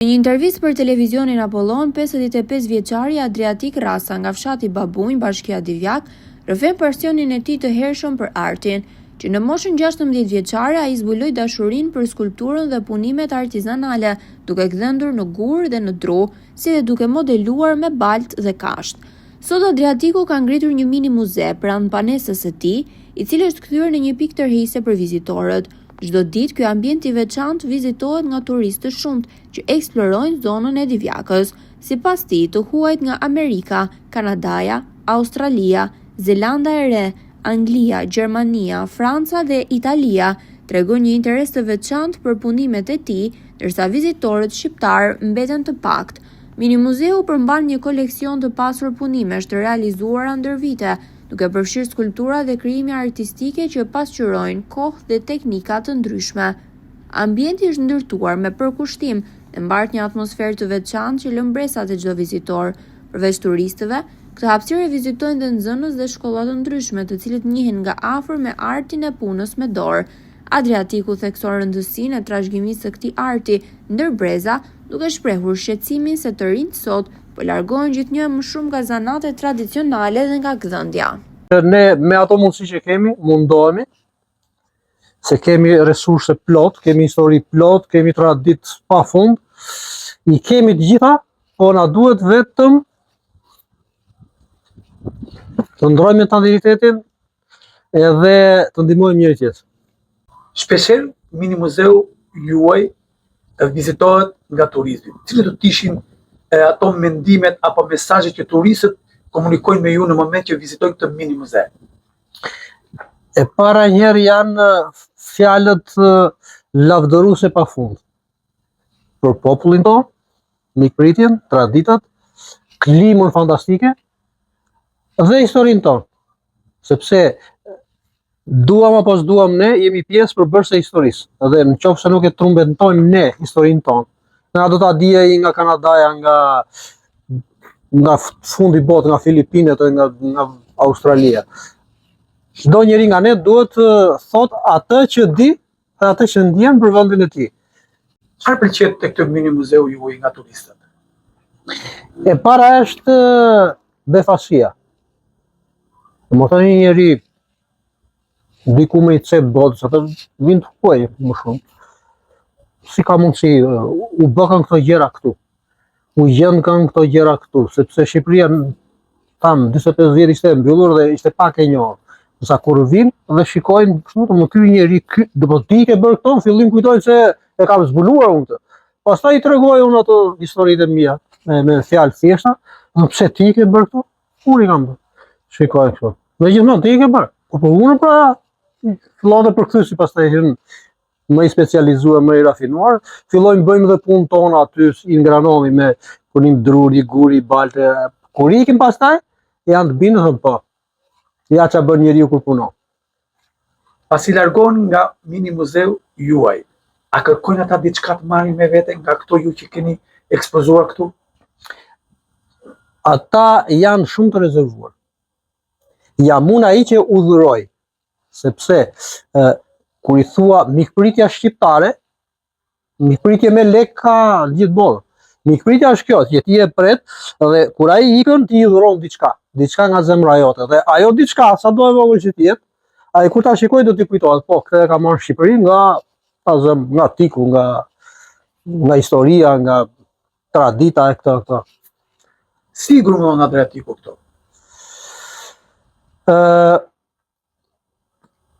Në një intervistë për televizionin Apollon, 55 vjeçari Adriatik Rasa nga fshati Babunj, Bashkia Divjak, rrëfen pasionin e tij të hershëm për artin, që në moshën 16 vjeçare ai zbuloi dashurinë për skulpturën dhe punimet artizanale, duke gdhendur në gur dhe në dru, si dhe duke modeluar me balt dhe kasht. Sot Adriatiku ka ngritur një mini muze pranë panesës së tij, i cili është kthyer në një pikë tërheqëse për vizitorët. Çdo ditë ky ambient i veçantë vizitohet nga turistë të shumtë që eksplorojnë zonën e Divjakës. Sipas tij, të huajt nga Amerika, Kanadaja, Australia, Zelanda e Re, Anglia, Gjermania, Franca dhe Italia tregojnë një interes të veçantë për punimet e tij, ndërsa vizitorët shqiptar mbeten të paktë. Mini muzeu përmban një koleksion të pasur punimesh të realizuara ndër vite, duke përfshirë skulptura dhe krijime artistike që pasqyrojnë kohë dhe teknika të ndryshme. Ambienti është ndërtuar me përkushtim dhe mbart një atmosferë të veçantë që lën mbresat e çdo vizitor. Përveç turistëve, këtë hapësirë vizitojnë dhe nxënës dhe shkolla të ndryshme, të cilët njihen nga afër me artin e punës me dorë. Adriatiku thekson rëndësinë e trashëgimisë së këtij arti ndër breza, duke shprehur shqetësimin se të rinjt sot po largohen gjithnjë më shumë nga zanatet tradicionale dhe nga gdhëndja. Ne me ato mundësi që kemi, mundohemi, se kemi resurse plot, kemi histori plot, kemi traditë pafund, i kemi të gjitha, po na duhet vetëm të ndrojmë mentalitetin edhe të ndihmojmë njëri tjetrin. Shpeshherë mini muzeu juaj vizitohet nga turistët. Cilat do të ishin ato mendimet apo mesazhet që turistët komunikojnë me ju në moment që vizitojnë këtë mini muze? E para njerë janë fjalët lavdëruese pafund për popullin tonë, mikpritjen, traditat, klimën fantastike dhe historinë tonë. Sepse duam apo s'duam ne, jemi pjesë përbërëse historisë. Dhe në qoftë se nuk e trumbetojmë ne historinë tonë, nga do ta dijej nga Kanadaja, nga fundi botë, nga Filipinet dhe nga Australia. Çdo njeri nga ne duhet të thot atë që di dhe atë që ndjen për vendin e tij. Çfarë pëlqet tek këtë mini muzeu juaj nga turistët? E para është befasia. Domethënë një njeri diku me i cep botës, atë vinë të huaj më shumë. Si ka mundësi, u bëkan këto gjëra këtu, u gjendën këto gjëra këtu, sepse Shqipëria tam 45 vjet ishte e mbyllur dhe ishte pak e njohur. Sa kur vinë dhe shikojnë, më ky njeri, do të ti ke bërë këto, në fillim kujtojnë se e kam zbuluar unë këtë. Pastaj i tregoj unë ato historitë e mia me fjalë thjeshta, pse ti ke bërë këto? Unë i kam bërë. Shikoj kështu. Dhe gjithmonë ti ke bërë. Po unë pra fillon të përkthyesi pastaj hyn më i specializuar, më i rafinuar, fillojmë bëjmë dhe punë tonë aty, i ngranohemi me punim druri, guri, balte. Kur ikim pastaj, janë të bindur thënë po. Ja ç'a bën njeriu kur punon. Pasi largon nga mini muzeu juaj, a kërkojnë ata diçka të marrin me vete nga këto ju që keni ekspozuar këtu? Ata janë shumë të rezervuar. Jam unë ai që udhëroj, sepse kur i thua mikpritja shqiptare, mikpritje me lek ka gjithë botën. Mikpritja është kjo, që ti e pret dhe kur ai ikën ti i dhuron diçka nga zemra jote. Dhe ajo diçka, sa do e vogël që të jetë, ai kur ta shikoj do t'i kujtohet, po këtë e ka marrë Shqipëri nga tiku, nga historia, nga tradita e këto. Si grumon nga Adriatiku këto?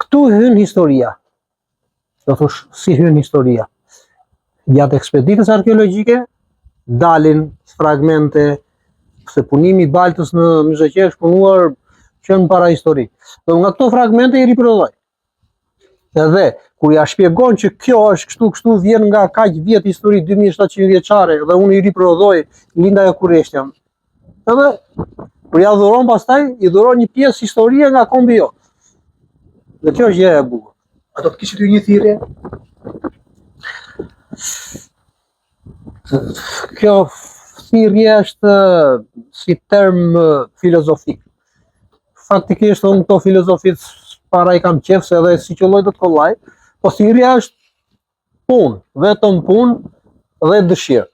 Këtu hyn historia. Do thosh si hyn historia. Gjatë ekspeditës arkeologjike dalin fragmente, se punimi i baltës në Myzeqe është punuar që në para histori. Dhe nga këto fragmente i riprodhoj. Edhe kur ja shpjegon që kjo është kështu vjen nga kaq vjet histori 2700 vjeçare dhe unë i riprodhoj linda e Kurreshtjan. Edhe kur ja dhuron pastaj, i dhuron një pjesë historie nga kombi jote. Dhe kjo është gjë e bukur. A do të kishit ju një thirrje? Kjo thirrje është si term filozofik. Faktikisht unë këto filozofit para i kam qef se edhe si qëlloj do të kollaj, po thirrja është punë, vetëm punë dhe dëshirë.